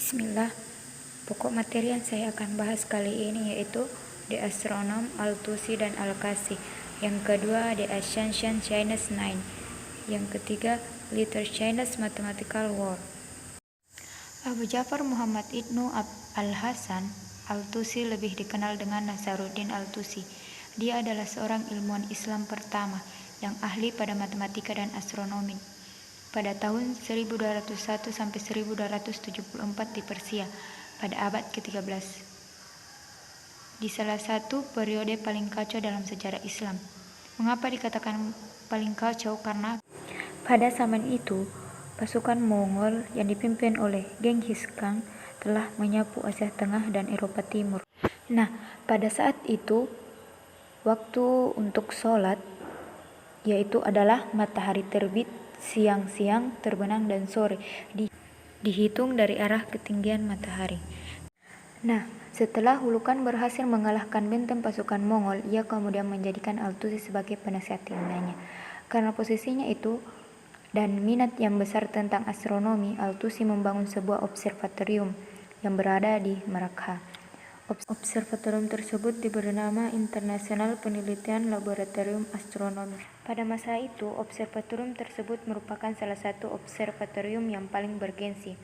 Bismillah, pokok materi yang saya akan bahas kali ini yaitu The Astronom, Al-Tusi, dan Al-Kasi. Yang kedua, The Ascension Chinese Nine. Yang ketiga, Later Chinese Mathematical World. Abu Ja'far Muhammad Ibnu Al-Hasan Al-Tusi, lebih dikenal dengan Nasaruddin Al-Tusi. Dia adalah seorang ilmuwan Islam pertama yang ahli pada matematika dan astronomi pada tahun 1201 sampai 1274 di Persia pada abad ke-13. Di salah satu periode paling kacau dalam sejarah Islam. Mengapa dikatakan paling kacau? Karena pada zaman itu pasukan Mongol yang dipimpin oleh Genghis Khan telah menyapu Asia Tengah dan Eropa Timur. Nah, pada saat itu waktu untuk sholat yaitu adalah matahari terbit, siang-siang, terbenam, dan sore, dihitung dari arah ketinggian matahari. Nah, setelah Hulukan berhasil mengalahkan benteng pasukan Mongol, ia kemudian menjadikan Al-Tusi sebagai penasihat ilmiahnya. Karena posisinya itu dan minat yang besar tentang astronomi, Al-Tusi membangun sebuah observatorium yang berada di Merakha. Observatorium tersebut diberi nama International Penelitian Laboratorium Astronomi. Pada masa itu, observatorium tersebut merupakan salah satu observatorium yang paling bergengsi,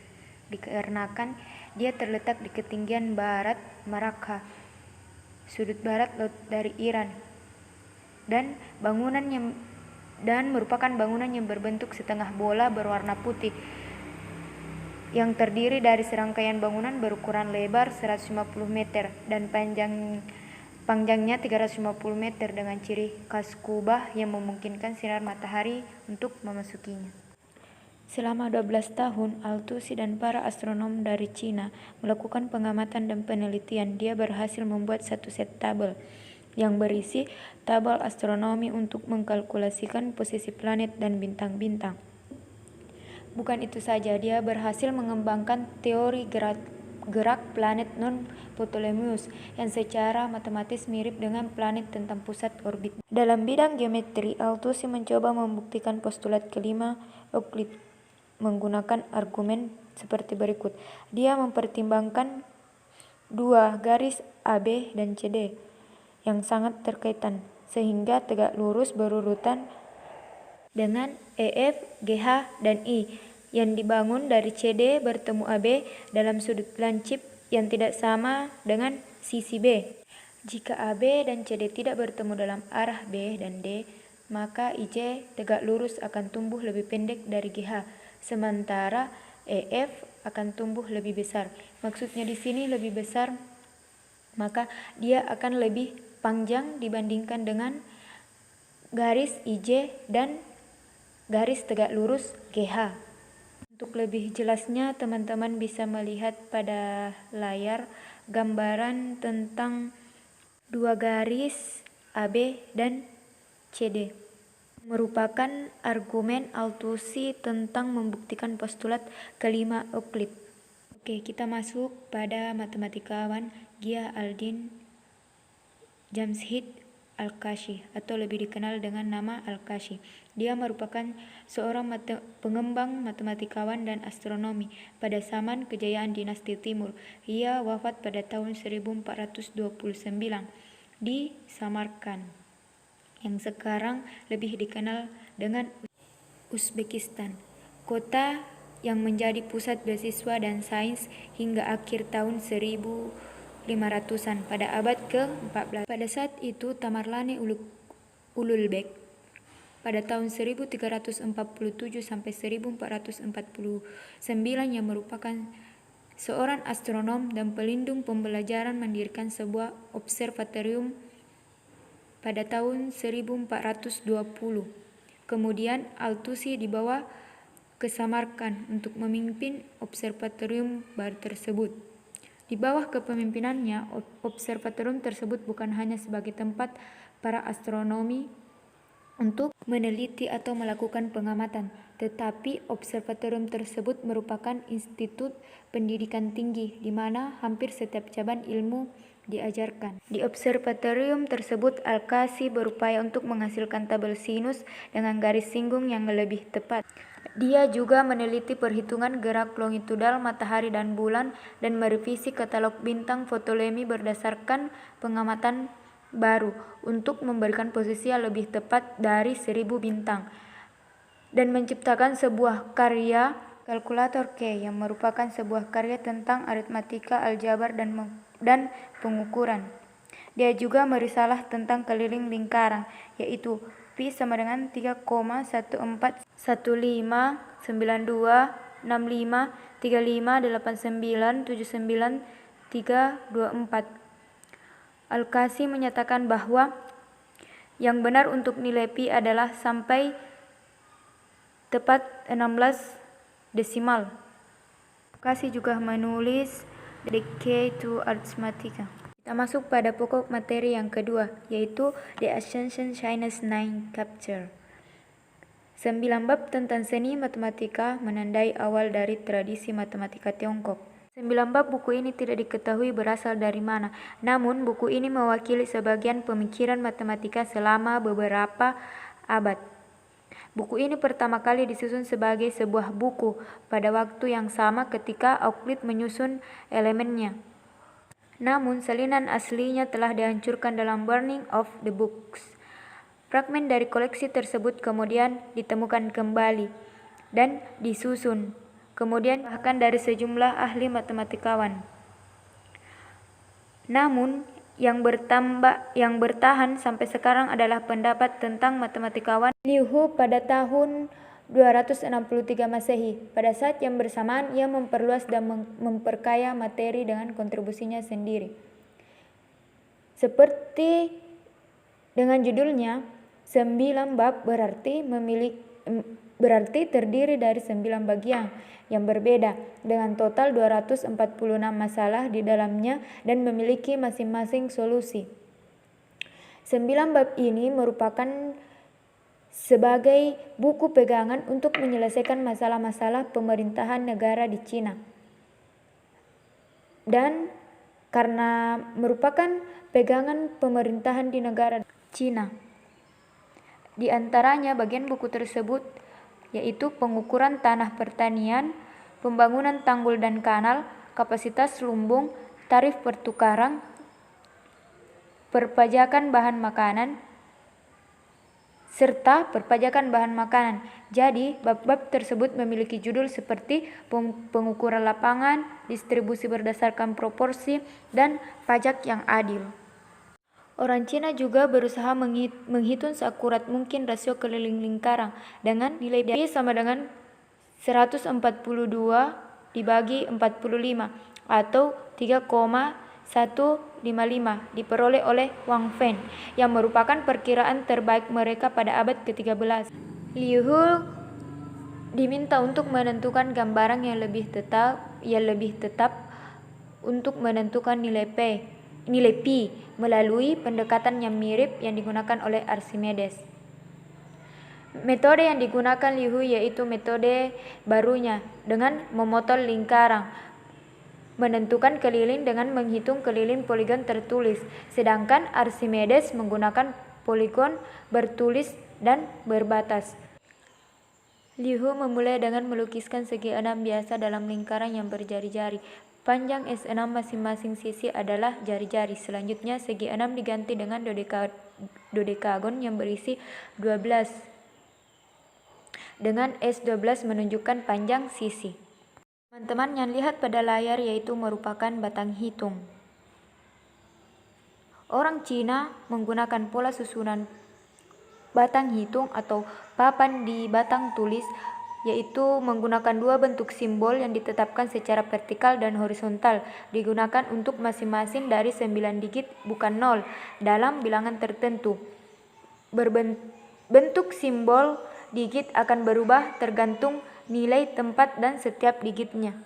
dikarenakan dia terletak di ketinggian barat Merakha, sudut barat laut dari Iran, dan merupakan bangunan yang berbentuk setengah bola berwarna putih, yang terdiri dari serangkaian bangunan berukuran lebar 150 meter dan panjangnya 350 meter dengan ciri khas kubah yang memungkinkan sinar matahari untuk memasukinya. Selama 12 tahun, Al-Tusi dan para astronom dari Cina melakukan pengamatan dan penelitian. Dia berhasil membuat satu set tabel yang berisi tabel astronomi untuk mengkalkulasikan posisi planet dan bintang-bintang. Bukan itu saja, dia berhasil mengembangkan teori gerak planet non-Ptolemeus yang secara matematis mirip dengan planet tentang pusat orbit. Dalam bidang geometri, Al-Tusi mencoba membuktikan postulat kelima Euclid menggunakan argumen seperti berikut. Dia mempertimbangkan dua garis AB dan CD yang sangat terkaitan, sehingga tegak lurus berurutan dengan EF, GH, dan I yang dibangun dari CD bertemu AB dalam sudut lancip yang tidak sama dengan sisi B. Jika AB dan CD tidak bertemu dalam arah B dan D, maka IJ tegak lurus akan tumbuh lebih pendek dari GH, sementara EF akan tumbuh lebih besar. Maksudnya di sini lebih besar, maka dia akan lebih panjang dibandingkan dengan garis IJ dan garis tegak lurus GH. Untuk lebih jelasnya, teman-teman bisa melihat pada layar gambaran tentang dua garis AB dan CD. Merupakan argumen Al-Tusi tentang membuktikan postulat kelima Euclid. Oke, kita masuk pada matematikawan Ghiya al-Din Jamshid Al-Kashi, atau lebih dikenal dengan nama Al-Kashi. Dia merupakan seorang pengembang matematikawan dan astronomi pada zaman kejayaan dinasti Timur. Ia wafat pada tahun 1429 di Samarkand, yang sekarang lebih dikenal dengan Uzbekistan, kota yang menjadi pusat beasiswa dan sains hingga akhir tahun 1500-an pada abad ke-14. Pada saat itu Tamerlane Ulugh Beg pada tahun 1347 sampai 1449 yang merupakan seorang astronom dan pelindung pembelajaran mendirikan sebuah observatorium pada tahun 1420. Kemudian Al-Tusi dibawa ke Samarkand untuk memimpin observatorium baru tersebut. Di bawah kepemimpinannya, observatorium tersebut bukan hanya sebagai tempat para astronomi untuk meneliti atau melakukan pengamatan, tetapi observatorium tersebut merupakan institut pendidikan tinggi di mana hampir setiap cabang ilmu diajarkan. Di observatorium tersebut, Al-Kasi berupaya untuk menghasilkan tabel sinus dengan garis singgung yang lebih tepat. Dia juga meneliti perhitungan gerak longitudinal matahari dan bulan dan merevisi katalog bintang Ptolemy berdasarkan pengamatan baru untuk memberikan posisi yang lebih tepat dari 1000 bintang, dan menciptakan sebuah karya kalkulator K yang merupakan sebuah karya tentang aritmatika, aljabar, dan pengukuran. Dia juga merisalah tentang keliling lingkaran, yaitu Pi sama dengan 3,1415926539797924. Al-Kazi menyatakan bahwa yang benar untuk nilai Pi adalah sampai tepat 16 desimal. Al-Kazi juga menulis The Key to Arithmetic. Kita masuk pada pokok materi yang kedua, yaitu The Ascension Chinese Nine Chapter. 9 bab tentang seni matematika menandai awal dari tradisi matematika Tiongkok. 9 bab buku ini tidak diketahui berasal dari mana, namun buku ini mewakili sebagian pemikiran matematika selama beberapa abad. Buku ini pertama kali disusun sebagai sebuah buku pada waktu yang sama ketika Euclid menyusun elemennya. Namun salinan aslinya telah dihancurkan dalam Burning of the Books. Fragmen dari koleksi tersebut kemudian ditemukan kembali dan disusun, kemudian bahkan dari sejumlah ahli matematikawan. Namun yang bertahan sampai sekarang adalah pendapat tentang matematikawan Liu Hu pada tahun 263 Masehi. Pada saat yang bersamaan, ia memperluas dan memperkaya materi dengan kontribusinya sendiri. Seperti dengan judulnya, 9 bab berarti terdiri dari 9 bagian yang berbeda dengan total 246 masalah di dalamnya dan memiliki masing-masing solusi. 9 bab ini merupakan sebagai buku pegangan untuk menyelesaikan masalah-masalah pemerintahan negara di Cina. Dan karena merupakan pegangan pemerintahan di negara Cina, di antaranya bagian buku tersebut yaitu pengukuran tanah pertanian, pembangunan tanggul dan kanal, kapasitas lumbung, tarif pertukaran, perpajakan bahan makanan, serta perpajakan bahan makanan. Jadi, bab-bab tersebut memiliki judul seperti pengukuran lapangan, distribusi berdasarkan proporsi, dan pajak yang adil. Orang Cina juga berusaha menghitung seakurat mungkin rasio keliling lingkaran dengan nilai Pi sama dengan 142 dibagi 45 atau 3,155 diperoleh oleh Wang Fen, yang merupakan perkiraan terbaik mereka pada abad ke-13. Liu Hu diminta untuk menentukan gambaran yang lebih tetap untuk menentukan nilai Pi melalui pendekatan yang mirip yang digunakan oleh Archimedes. Metode yang digunakan Liu Hu yaitu metode barunya dengan memotong lingkaran, menentukan keliling dengan menghitung keliling poligon tertulis, sedangkan Archimedes menggunakan poligon bertulis dan berbatas. Liu Hu memulai dengan melukiskan segi 6 biasa dalam lingkaran yang berjari-jari. Panjang S6 masing-masing sisi adalah jari-jari. Selanjutnya segi 6 diganti dengan dodekagon yang berisi 12 dengan S12 menunjukkan panjang sisi. Teman-teman yang lihat pada layar yaitu merupakan batang hitung. Orang Cina menggunakan pola susunan batang hitung atau papan di batang tulis, yaitu menggunakan 2 bentuk simbol yang ditetapkan secara vertikal dan horizontal, digunakan untuk masing-masing dari 9 digit bukan 0 dalam bilangan tertentu. Bentuk simbol digit akan berubah tergantung nilai tempat dan setiap digitnya.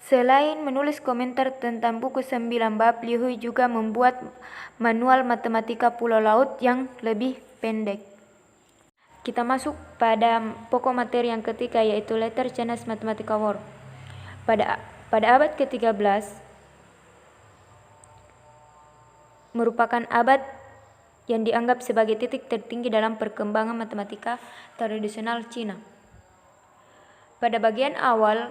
Selain menulis komentar tentang buku 9 bab, Liu Hu juga membuat manual matematika pulau laut yang lebih pendek. Kita masuk pada pokok materi yang ketiga, yaitu Later Chinese Mathematical World. Pada abad ke-13 merupakan abad yang dianggap sebagai titik tertinggi dalam perkembangan matematika tradisional Cina. Pada bagian awal,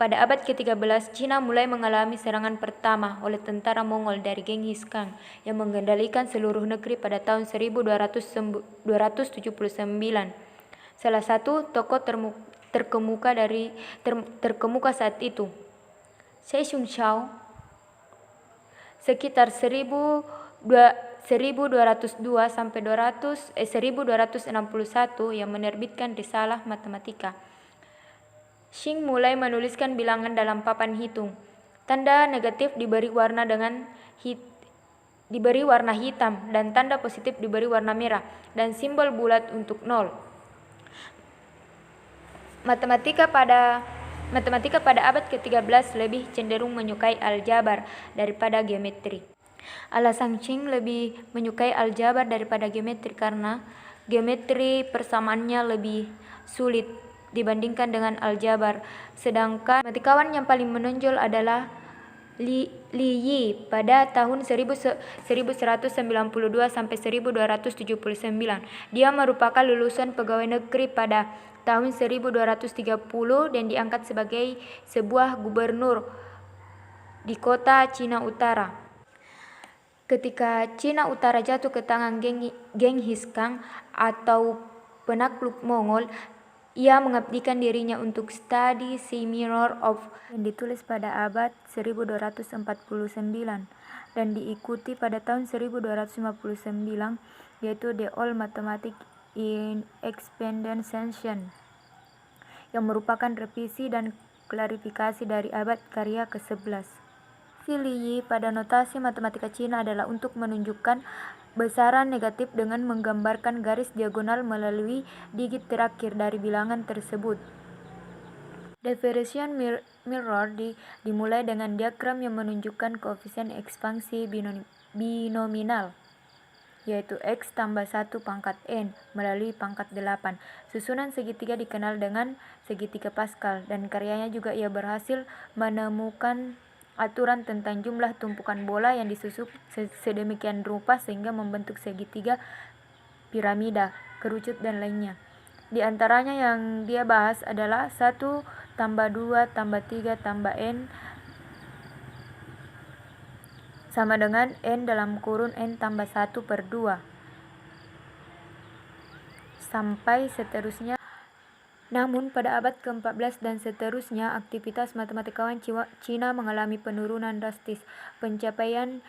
pada abad ke-13, Cina mulai mengalami serangan pertama oleh tentara Mongol dari Genghis Khan yang mengendalikan seluruh negeri pada tahun 1279. Salah satu tokoh terkemuka saat itu, Sheshun Shao, sekitar 1202 sampai 1261 yang menerbitkan Risalah Matematika. Xing mulai menuliskan bilangan dalam papan hitung. Tanda negatif diberi warna hitam dan tanda positif diberi warna merah dan simbol bulat untuk 0. Matematika pada abad ke-13 lebih cenderung menyukai aljabar daripada geometri. Alasan Xing lebih menyukai aljabar daripada geometri karena geometri persamaannya lebih sulit dibandingkan dengan aljabar. Sedangkan matematikawan yang paling menonjol adalah Li Yi pada tahun 1192 sampai 1279. Dia merupakan lulusan pegawai negeri pada tahun 1230 dan diangkat sebagai sebuah gubernur di kota Cina Utara. Ketika Cina Utara jatuh ke tangan Genghis Khan atau penakluk Mongol, ia mengabdikan dirinya untuk Study Seminar of yang ditulis pada abad 1249 dan diikuti pada tahun 1259, yaitu The Old Mathematics in Expanded Session, yang merupakan revisi dan klarifikasi dari abad karya ke-11. Li pada notasi matematika Cina adalah untuk menunjukkan besaran negatif dengan menggambarkan garis diagonal melalui digit terakhir dari bilangan tersebut. Differential mirror dimulai dengan diagram yang menunjukkan koefisien ekspansi binominal, yaitu X tambah 1 pangkat N melalui pangkat 8. Susunan segitiga dikenal dengan segitiga Pascal, dan karyanya juga ia berhasil menemukan aturan tentang jumlah tumpukan bola yang disusun sedemikian rupa sehingga membentuk segitiga, piramida, kerucut, dan lainnya. Di antaranya yang dia bahas adalah 1 tambah 2 tambah 3 tambah N sama dengan N dalam kurun N tambah 1 per 2 sampai seterusnya. Namun pada abad ke-14 dan seterusnya, aktivitas matematikawan Cina mengalami penurunan drastis. Pencapaian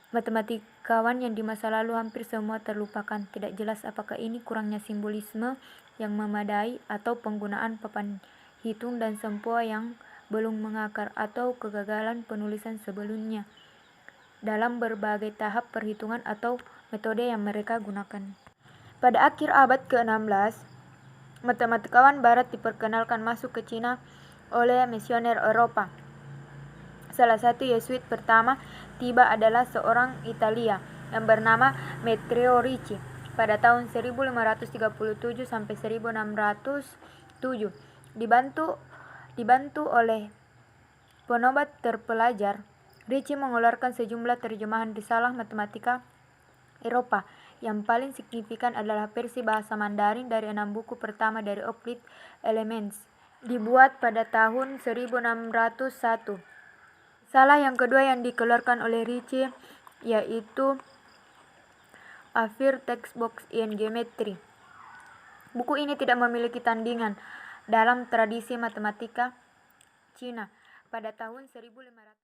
matematikawan yang di masa lalu hampir semua terlupakan. Tidak jelas apakah ini kurangnya simbolisme yang memadai, atau penggunaan papan hitung dan sempoa yang belum mengakar, atau kegagalan penulisan sebelumnya dalam berbagai tahap perhitungan atau metode yang mereka gunakan. Pada akhir abad ke-16, matematikawan barat diperkenalkan masuk ke Cina oleh misioner Eropa. Salah satu Yesuit pertama tiba adalah seorang Italia yang bernama Matteo Ricci pada tahun 1537 sampai 1607. Dibantu oleh penobat terpelajar, Ricci mengeluarkan sejumlah terjemahan risalah matematika Eropa. Yang paling signifikan adalah versi bahasa Mandarin dari 6 buku pertama dari Euclid Elements, dibuat pada tahun 1601. Risalah yang kedua yang dikeluarkan oleh Ricci yaitu A First Textbook in Geometry. Buku ini tidak memiliki tandingan dalam tradisi matematika Cina. Pada tahun 1500